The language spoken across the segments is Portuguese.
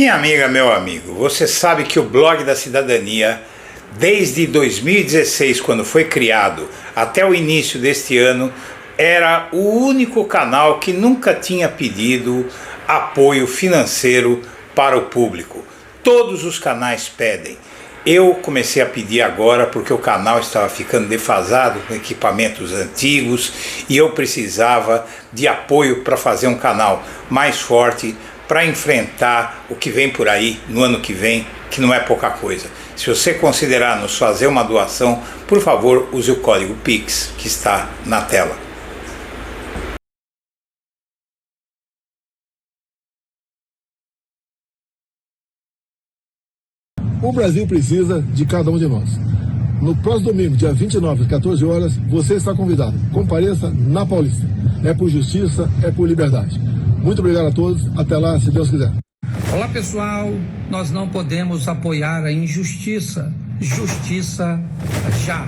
Minha amiga, meu amigo, você sabe que o Blog da Cidadania, desde 2016, quando foi criado, até o início deste ano, era o único canal que nunca tinha pedido apoio financeiro para o público. Todos os canais pedem. Eu comecei a pedir agora porque o canal estava ficando defasado com equipamentos antigos e eu precisava de apoio para fazer um canal mais forte para enfrentar o que vem por aí no ano que vem, que não é pouca coisa. Se você considerar nos fazer uma doação, por favor, use o código PIX que está na tela. O Brasil precisa de cada um de nós. No próximo domingo, dia 29, às 14 horas, você está convidado. Compareça na Paulista. É por justiça, é por liberdade. Muito obrigado a todos. Até lá, se Deus quiser. Olá, pessoal. Nós não podemos apoiar a injustiça. Justiça já.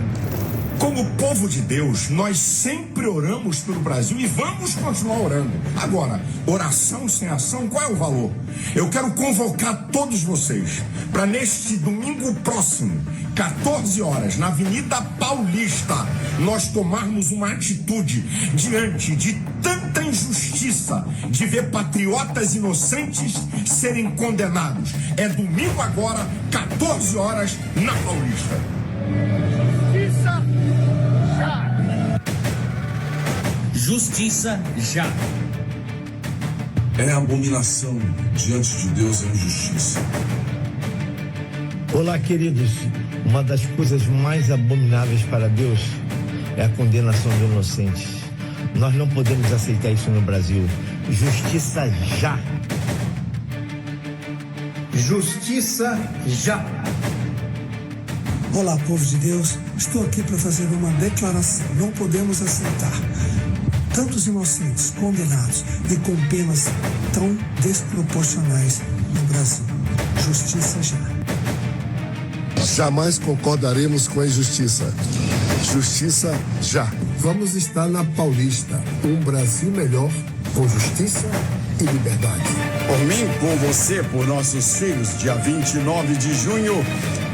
Como povo de Deus, nós sempre oramos pelo Brasil e vamos continuar orando. Agora, oração sem ação, qual é o valor? Eu quero convocar todos vocês para neste domingo próximo, 14 horas, na Avenida Paulista, nós tomarmos uma atitude diante de tanta injustiça, de ver patriotas inocentes serem condenados. É domingo agora, 14 horas, na Paulista. Justiça já! Justiça já. É abominação diante de Deus a injustiça. Olá, queridos. Uma das coisas mais abomináveis para Deus é a condenação de inocentes. Nós não podemos aceitar isso no Brasil. Justiça já. Justiça já. Olá, povo de Deus. Estou aqui para fazer uma declaração. Não podemos aceitar tantos inocentes condenados e com penas tão desproporcionais no Brasil. Justiça já. Jamais concordaremos com a injustiça. Justiça já. Vamos estar na Paulista. Um Brasil melhor, com justiça e liberdade. Por mim, por você, por nossos filhos, dia 29 de junho,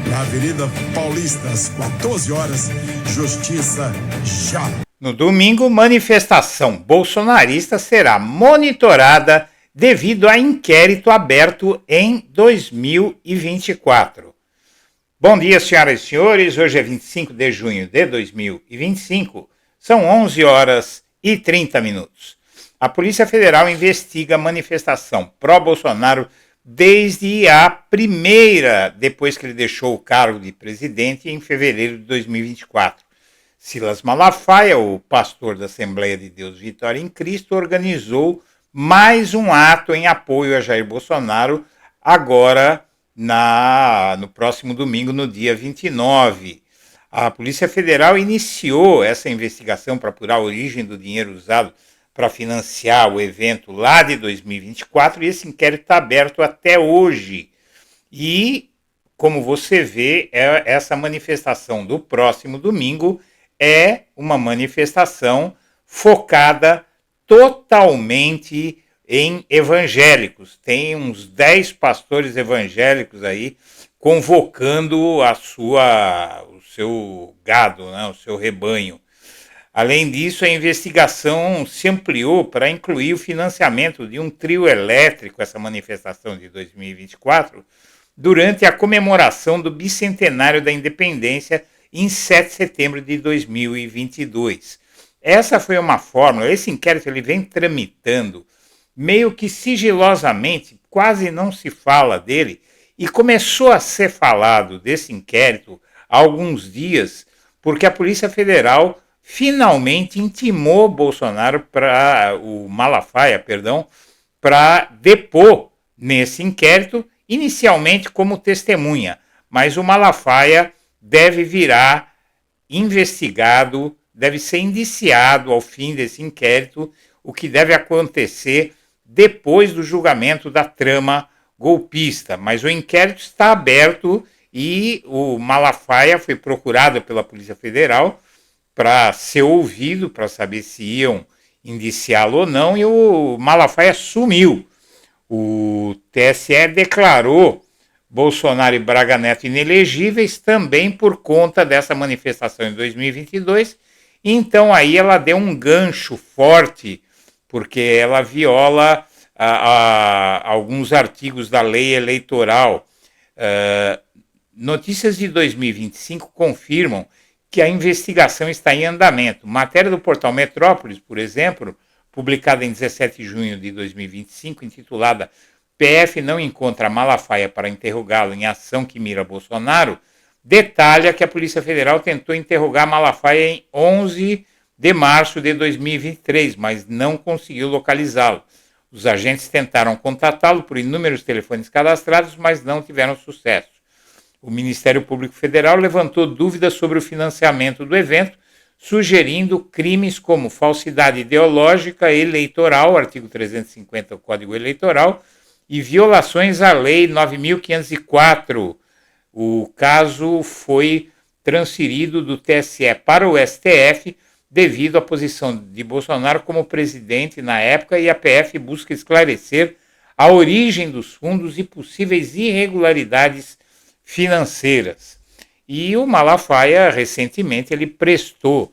na Avenida Paulista, às 14 horas, Justiça já. No domingo, manifestação bolsonarista será monitorada devido a inquérito aberto em 2024. Bom dia, senhoras e senhores. Hoje é 25 de junho de 2025. São 11 horas e 30 minutos. A Polícia Federal investiga a manifestação pró-Bolsonaro desde a primeira, depois que ele deixou o cargo de presidente em fevereiro de 2024. Silas Malafaia, o pastor da Assembleia de Deus Vitória em Cristo, organizou mais um ato em apoio a Jair Bolsonaro, agora no próximo domingo, no dia 29. A Polícia Federal iniciou essa investigação para apurar a origem do dinheiro usado para financiar o evento lá de 2024, e esse inquérito está aberto até hoje. E, como você vê, essa manifestação do próximo domingo é uma manifestação focada totalmente em evangélicos. Tem uns 10 pastores evangélicos aí convocando o seu gado, né, o seu rebanho. Além disso, a investigação se ampliou para incluir o financiamento de um trio elétrico, essa manifestação de 2024, durante a comemoração do bicentenário da independência em 7 de setembro de 2022. Essa foi uma fórmula, esse inquérito ele vem tramitando meio que sigilosamente, quase não se fala dele, e começou a ser falado desse inquérito há alguns dias, porque a Polícia Federal finalmente intimou o Malafaia, para depor nesse inquérito, inicialmente como testemunha, mas o Malafaia deve virar investigado, deve ser indiciado ao fim desse inquérito, o que deve acontecer depois do julgamento da trama golpista. Mas o inquérito está aberto e o Malafaia foi procurado pela Polícia Federal para ser ouvido, para saber se iam indiciá-lo ou não, e o Malafaia sumiu. O TSE declarou Bolsonaro e Braga Neto inelegíveis também por conta dessa manifestação em 2022. Então aí ela deu um gancho forte, porque ela viola alguns artigos da lei eleitoral. Notícias de 2025 confirmam que a investigação está em andamento. Matéria do portal Metrópolis, por exemplo, publicada em 17 de junho de 2025, intitulada PF não encontra Malafaia para interrogá-lo em ação que mira Bolsonaro, detalha que a Polícia Federal tentou interrogar Malafaia em 11 de março de 2023, mas não conseguiu localizá-lo. Os agentes tentaram contatá-lo por inúmeros telefones cadastrados, mas não tiveram sucesso. O Ministério Público Federal levantou dúvidas sobre o financiamento do evento, sugerindo crimes como falsidade ideológica eleitoral, artigo 350 do Código Eleitoral, e violações à Lei 9.504. O caso foi transferido do TSE para o STF devido à posição de Bolsonaro como presidente na época, e a PF busca esclarecer a origem dos fundos e possíveis irregularidades financeiras. E o Malafaia, recentemente, ele prestou,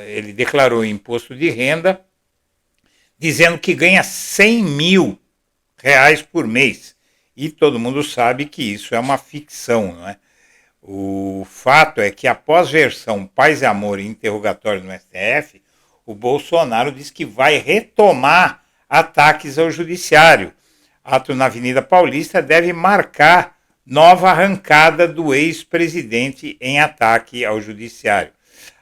ele declarou imposto de renda, dizendo que ganha 100 mil reais por mês. E todo mundo sabe que isso é uma ficção, não é? O fato é que após versão Paz e Amor e interrogatório no STF, o Bolsonaro diz que vai retomar ataques ao judiciário. Ato na Avenida Paulista deve marcar nova arrancada do ex-presidente em ataque ao judiciário.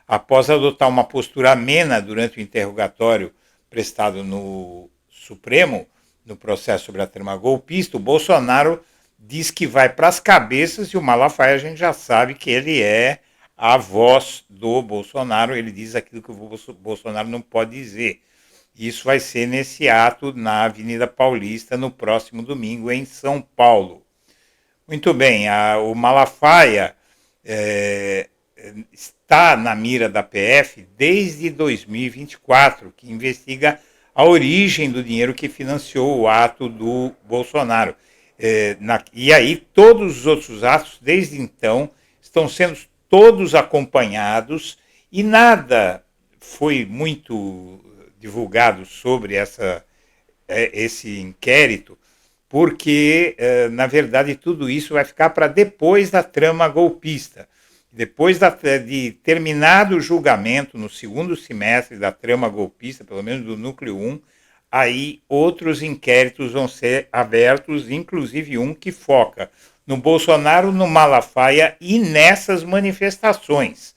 Após adotar uma postura amena durante o interrogatório prestado no Supremo, no processo sobre a trama golpista, o Bolsonaro diz que vai para as cabeças, e o Malafaia a gente já sabe que ele é a voz do Bolsonaro, ele diz aquilo que o Bolsonaro não pode dizer. Isso vai ser nesse ato na Avenida Paulista no próximo domingo em São Paulo. Muito bem, o Malafaia está na mira da PF desde 2024, que investiga a origem do dinheiro que financiou o ato do Bolsonaro. E aí todos os outros atos, desde então, estão sendo todos acompanhados, e nada foi muito divulgado sobre esse inquérito, porque, na verdade, tudo isso vai ficar para depois da trama golpista. Depois de terminado o julgamento no segundo semestre da trama golpista, pelo menos do núcleo 1, aí outros inquéritos vão ser abertos, inclusive um que foca no Bolsonaro, no Malafaia e nessas manifestações.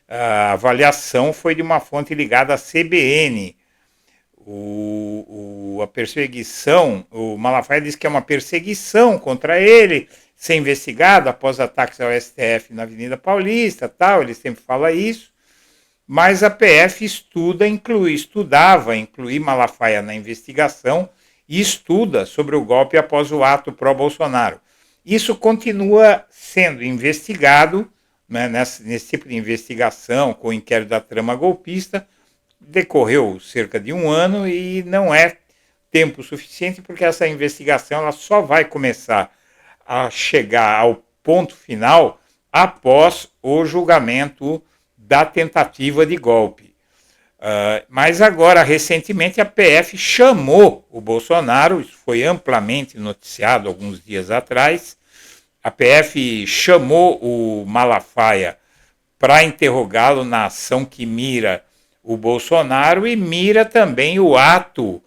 A avaliação foi de uma fonte ligada à CBN. A perseguição, o Malafaia diz que é uma perseguição contra ele, ser investigado após ataques ao STF na Avenida Paulista, tal, ele sempre fala isso, mas a PF estudava incluir Malafaia na investigação e estuda sobre o golpe após o ato pró-Bolsonaro. Isso continua sendo investigado, né, nesse tipo de investigação, com o inquérito da trama golpista, decorreu cerca de 1 ano e não é tempo suficiente, porque essa investigação ela só vai começar a chegar ao ponto final após o julgamento da tentativa de golpe. Mas agora, recentemente, a PF chamou o Bolsonaro, isso foi amplamente noticiado alguns dias atrás, a PF chamou o Malafaia para interrogá-lo na ação que mira o Bolsonaro e mira também o ato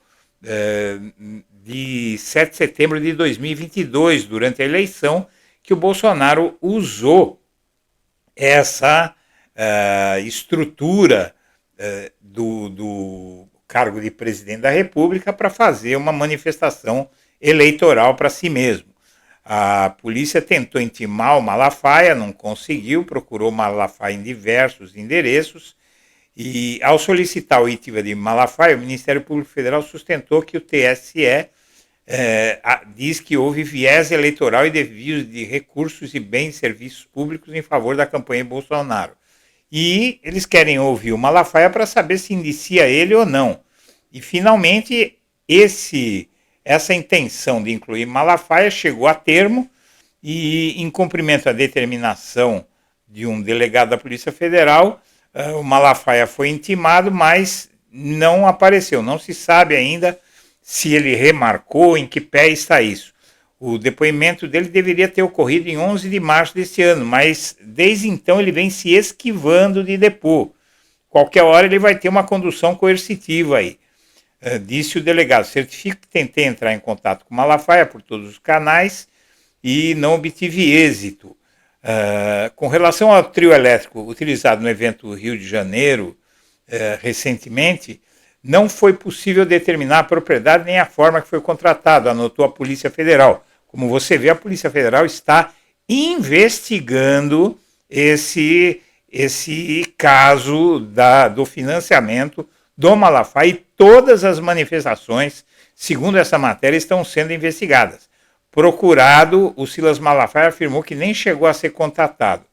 de 7 de setembro de 2022, durante a eleição, que o Bolsonaro usou essa estrutura do cargo de presidente da República para fazer uma manifestação eleitoral para si mesmo. A polícia tentou intimar o Malafaia, não conseguiu, procurou Malafaia em diversos endereços, e ao solicitar a oitiva de Malafaia, o Ministério Público Federal sustentou que o TSE diz que houve viés eleitoral e desvio de recursos e bens e serviços públicos em favor da campanha Bolsonaro. E eles querem ouvir o Malafaia para saber se indicia ele ou não. E, finalmente, esse essa intenção de incluir Malafaia chegou a termo e, em cumprimento à determinação de um delegado da Polícia Federal, o Malafaia foi intimado, mas não apareceu. Não se sabe ainda se ele remarcou, em que pé está isso. O depoimento dele deveria ter ocorrido em 11 de março deste ano, mas desde então ele vem se esquivando de depor. Qualquer hora ele vai ter uma condução coercitiva aí. Disse o delegado: certifico que tentei entrar em contato com Malafaia por todos os canais e não obtive êxito. Com relação ao trio elétrico utilizado no evento Rio de Janeiro, recentemente, não foi possível determinar a propriedade nem a forma que foi contratado, anotou a Polícia Federal. Como você vê, a Polícia Federal está investigando esse caso do financiamento do Malafaia, e todas as manifestações, segundo essa matéria, estão sendo investigadas. Procurado, o Silas Malafaia afirmou que nem chegou a ser contatado.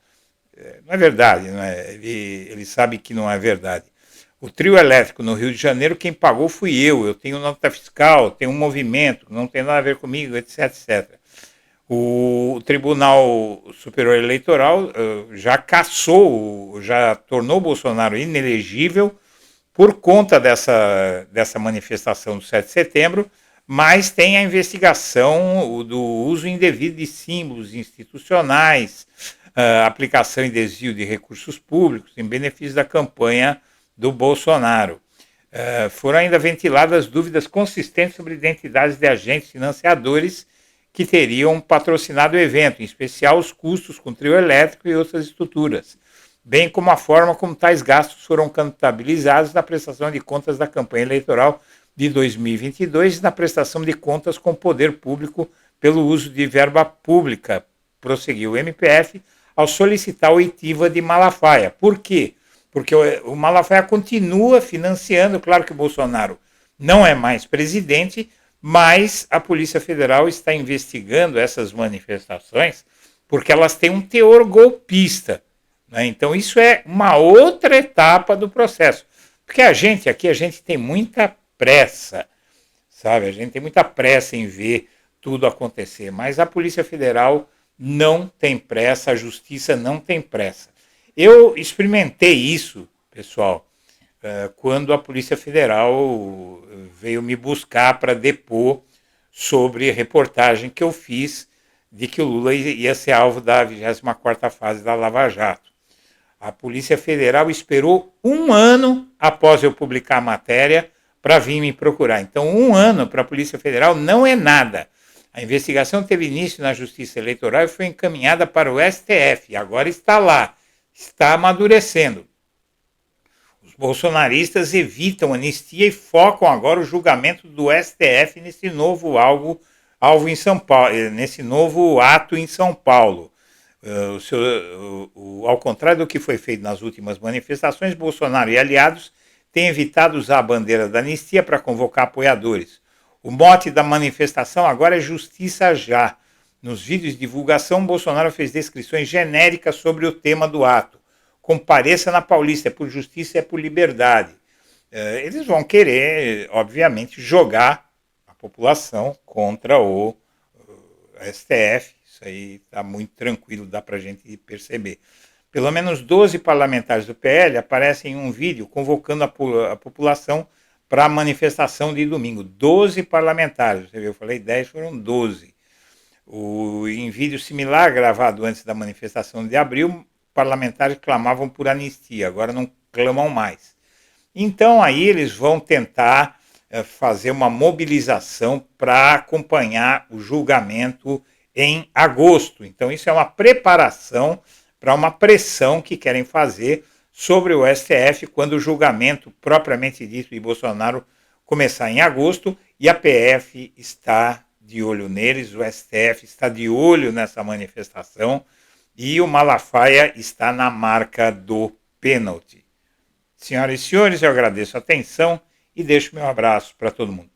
Não é verdade, não é? Ele sabe que não é verdade. O trio elétrico no Rio de Janeiro, quem pagou fui eu tenho nota fiscal, tenho um movimento, não tem nada a ver comigo, etc, etc. O Tribunal Superior Eleitoral já cassou, já tornou o Bolsonaro inelegível por conta dessa manifestação do 7 de setembro, mas tem a investigação do uso indevido de símbolos institucionais, aplicação e desvio de recursos públicos em benefício da campanha do Bolsonaro. Foram ainda ventiladas dúvidas consistentes sobre identidades de agentes financiadores que teriam patrocinado o evento, em especial os custos com trio elétrico e outras estruturas, bem como a forma como tais gastos foram contabilizados na prestação de contas da campanha eleitoral de 2022 e na prestação de contas com o poder público pelo uso de verba pública, prosseguiu o MPF ao solicitar a oitiva de Malafaia. Por quê? Porque o Malafaia continua financiando, claro que o Bolsonaro não é mais presidente, mas a Polícia Federal está investigando essas manifestações porque elas têm um teor golpista, né? Então isso é uma outra etapa do processo. Porque a gente tem muita pressa, sabe? A gente tem muita pressa em ver tudo acontecer, mas a Polícia Federal não tem pressa, a Justiça não tem pressa. Eu experimentei isso, pessoal, quando a Polícia Federal veio me buscar para depor sobre a reportagem que eu fiz de que o Lula ia ser alvo da 24ª fase da Lava Jato. A Polícia Federal esperou 1 ano após eu publicar a matéria para vir me procurar. Então, 1 ano para a Polícia Federal não é nada. A investigação teve início na Justiça Eleitoral e foi encaminhada para o STF. Agora está lá, está amadurecendo. Os bolsonaristas evitam anistia e focam agora o julgamento do STF nesse novo alvo em São Paulo, nesse novo ato em São Paulo. Ao contrário do que foi feito nas últimas manifestações, Bolsonaro e aliados têm evitado usar a bandeira da anistia para convocar apoiadores. O mote da manifestação agora é Justiça Já. Nos vídeos de divulgação, Bolsonaro fez descrições genéricas sobre o tema do ato. Compareça na Paulista, é por justiça, é por liberdade. Eles vão querer, obviamente, jogar a população contra o STF. Isso aí está muito tranquilo, dá para a gente perceber. Pelo menos 12 parlamentares do PL aparecem em um vídeo convocando a população para a manifestação de domingo. 12 parlamentares, você viu, eu falei 10, foram 12. Em vídeo similar, gravado antes da manifestação de abril, parlamentares clamavam por anistia, agora não clamam mais. Então aí eles vão tentar fazer uma mobilização para acompanhar o julgamento em agosto. Então isso é uma preparação para uma pressão que querem fazer sobre o STF quando o julgamento propriamente dito de Bolsonaro começar em agosto, e a PF está de olho neles, o STF está de olho nessa manifestação e o Malafaia está na marca do pênalti. Senhoras e senhores, eu agradeço a atenção e deixo meu abraço para todo mundo.